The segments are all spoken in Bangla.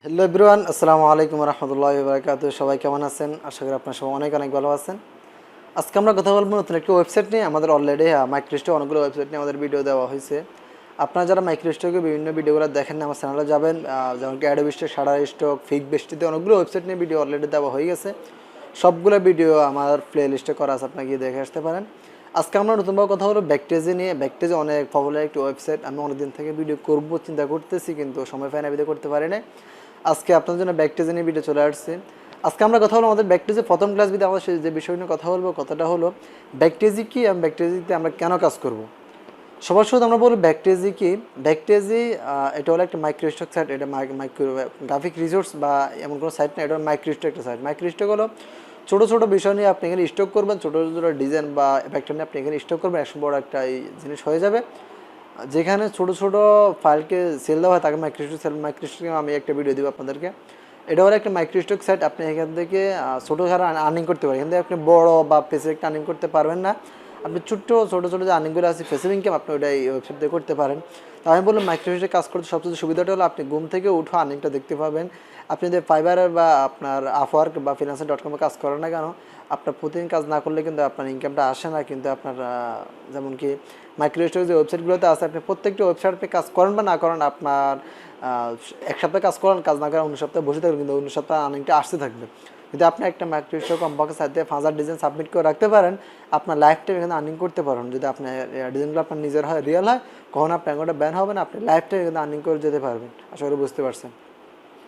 হ্যালো এভরিওয়ান, আসসালামু আলাইকুম রহমতুল্লাহি ওয়া বারাকাতুহু। সবাই কেমন আছেন? আশা করি আপনারা সবাই অনেক অনেক ভালো আছেন। আজকে আমরা কথা বলবো নতুন একটি ওয়েবসাইট নিয়ে। আমাদের অলরেডি মাইক্রোস্টকে অনেকগুলো ওয়েবসাইট নিয়ে আমাদের ভিডিও দেওয়া হয়েছে। আপনারা যারা মাইক্রোস্টকে বিভিন্ন ভিডিওগুলো দেখেন না, আমার চ্যানেলে যাবেন, যেমন কি অ্যাডোবি স্টক, শাটার স্টক, ফিক বেস্টিতে অনেকগুলো ওয়েবসাইট নিয়ে ভিডিও অলরেডি দেওয়া হয়ে গেছে। সবগুলো ভিডিও আমার প্লে লিস্টে করা আছে, আপনারা গিয়ে দেখে আসতে পারেন। আজকে আমরা নতুনভাবে কথা হলো ভেক্টেজি নিয়ে। ভেক্টেজি অনেক পপুলার একটি ওয়েবসাইট। আমি অনেকদিন থেকে ভিডিও করব চিন্তা করতেছি, কিন্তু সময় পাই না, ভিডিও করতে পারি না। আজকে আপনার জন্য ভেক্টেজি নিয়ে ভিডিও চলে আসছে। আজকে আমরা কথা বলবো আমাদের ভেক্টেজি প্রথম ক্লাস ভিডিও। আমাদের যে বিষয় নিয়ে কথা বলবো, কথাটা হলো ভেক্টেজি কি এবং ভেক্টেজিতে আমরা কেন কাজ করব। সবার শুরুতে আমরা বলবো ভেক্টেজি কি। ভেক্টেজি এটা হলো একটা মাইক্রোস্টক সাইট। এটা মাইক্রো গ্রাফিক রিসোর্স বা এমন কোনো সাইট না, এটা মাইক্রোস্টক একটা সাইট। মাইক্রোস্টক হলো ছোটো ছোটো বিষয় নিয়ে আপনি এখানে স্টক করবেন, ছোটো ছোটো ডিজাইন বা ভেক্টর নিয়ে আপনি এখানে স্টক করবেন, একশো বড় একটা এই জিনিস হয়ে যাবে। যেখানে ছোটো ছোটো ফাইলকে সেল দেওয়া হয় তাকে মাইক্রোস্টক সেল। মাইক্রোস্টক আমি একটা ভিডিও দিব আপনাদেরকে। এটা হলো একটা মাইক্রোস্টক সাইট। আপনি এখান থেকে ছোটো খাটো আর্নিং করতে পারেন। এখান থেকে আপনি বড় বা পেসিভ একটা আর্নিং করতে পারবেন না। আপনি ছোটো ছোটো যে আর্নিংগুলো আছে পেসিভ ইনকাম, আপনি ওটা এই ওয়েবসাইট দিয়ে করতে পারেন। তো আমি বললাম মাইক্রোস্টকে কাজ করতে সবচেয়ে সুবিধাটা হলো আপনি ঘুম থেকে উঠে আর্নিংটা দেখতে পাবেন। আপনি যদি ফাইবারের বা আপনার আপওয়ার্ক বা freelancer.com-এ কাজ করেন না কেন, আপনার প্রতিদিন কাজ না করলে কিন্তু আপনার ইনকামটা আসে না। কিন্তু আপনার যেমন কি মাইক্রোস্টক যে ওয়েবসাইটগুলোতে আছে, আপনি প্রত্যেকটা ওয়েবসাইটে কাজ করেন বা না করেন, আপনার এক সপ্তাহে কাজ করেন, কাজ না করেন, অন্য সপ্তাহে বসে থাকবেন, কিন্তু অন্য সপ্তাহে আর্নিংটা আসতে থাকবে। যদি আপনি একটা মাইক্রোস্টক কমপক্ষে সাথে 5,000 ডিজাইন সাবমিট করে রাখতে পারেন, আপনার লাইফ টাইম এখানে আর্নিং করতে পারেন। যদি আপনার ডিজাইনগুলো আপনার নিজের হয়, রিয়েল হয়, কখনো আপনার অ্যাকাউন্টে ব্যান হবে না, আপনি লাইফ টাইম এখানে আর্নিং করে যেতে পারবেন। আশা করি বুঝতে পারছেন।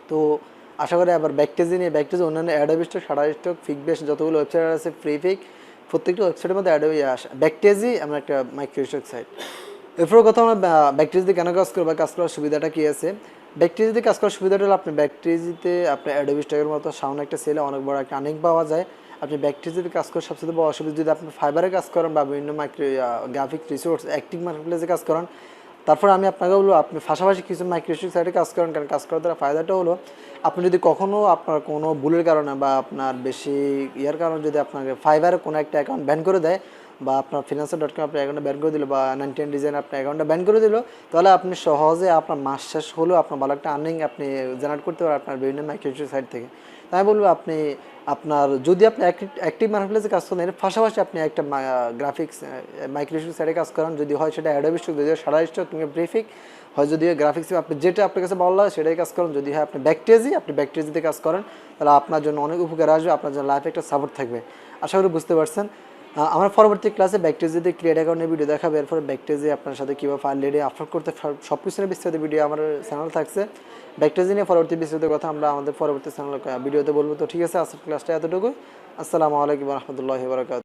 তো আশা করি আবার ভেক্টেজি নিয়ে, ভেক্টেজি অন্যান্য অ্যাডোবি স্টক, শাটার স্টক, ফিক বেস যতগুলো ওয়েবসাইট আছে, ফ্রিপিক, প্রত্যেকটা ওয়েবসাইটের মধ্যে অ্যাডোবি আসে। ভেক্টেজি আমরা একটা মাইক্রোস্টক সাইট। এরপর কথা আমরা ভেক্টেজিতে কেন কাজ করবো, কাজ করার সুবিধাটা কী আছে। ভেক্টেজিতে কাজ করার সুবিধাটা হলো আপনি ভেক্টেজিতে আপনার অ্যাডোবি স্টকের মতো সামনে একটা সেলে অনেক বড় একটা আর্নিং পাওয়া যায়। আপনি ভেক্টেজিতে কাজ করার সবচেয়ে বড় অসুবিধা, যদি আপনি ফাইবারে কাজ করেন বা বিভিন্ন গ্রাফিক রিসোর্স অ্যাক্টিভ মার্কেটপ্লেসে কাজ করেন, তারপর আমি আপনাকে বলবো আপনি পাশাপাশি কিছু মাইক্রোস্টক সাইটে কাজ করেন। কারণ কাজ করার দ্বারা ফায়দাটা হলো আপনি যদি কখনও আপনার কোনো ভুলের কারণে বা আপনার বেশি ইয়ার কারণে যদি আপনাকে ফাইবারে কোনো একটা অ্যাকাউন্ট ব্যান করে দেয়, বা আপনার freelancer.com আপনার অ্যাকাউন্টে ব্যান করে দিল, বা 99 ডিজাইন আপনার অ্যাকাউন্টে ব্যান করে দিল, তাহলে আপনি সহজে আপনার মাস শেষ হলেও আপনার ভালো একটা আর্নিং আপনি জেনারেট করতে পারেন আপনার বিভিন্ন মাইক্রোস্টক সাইট থেকে। তাই বলবো আপনি আপনার যদি আপনি অ্যাক্টিভ মার্কেটপ্লেসে কাজ করেন, এর পাশাপাশি আপনি একটা গ্রাফিক্স মাইক্রোস্টক সাইটে কাজ করেন, যদি হয় সেটা অ্যাডোবি স্টক, যদি হয় শাটার স্টক কিংবা প্রিফিক, হয় যদি গ্রাফিক্স আপনি যেটা আপনার কাছে ভালো লাগে সেটাই কাজ করেন। যদি হয় আপনি ভেক্টেজিতে কাজ করেন, তাহলে আপনার জন্য অনেক উপকার আসবে, আপনার জন্য লাইফে একটা সাপোর্ট থাকবে। আশা করি বুঝতে পারছেন। আমার পরবর্তী ক্লাসে ভেক্টেজিতে ক্রিয়েট অ্যাকাউন্টের ভিডিও দেখাবে। এরপরে ভেক্টেজি আপনার সাথে কীভাবে ফাইল রেডি আপলোড করতে, সব কিছু নিয়ে বিস্তারিত ভিডিও আমার চ্যানেল থাকছে। ভেক্টেজি নিয়ে পরবর্তী বিস্তারিত কথা আমরা আমাদের পরবর্তী চ্যানেল ভিডিওতে বলবো। তো ঠিক আছে, আজকের ক্লাসটা এতটুকুই। আসসালামু আলাইকুম রহমতুল্লাহি ওয়া বারাকাতুহু।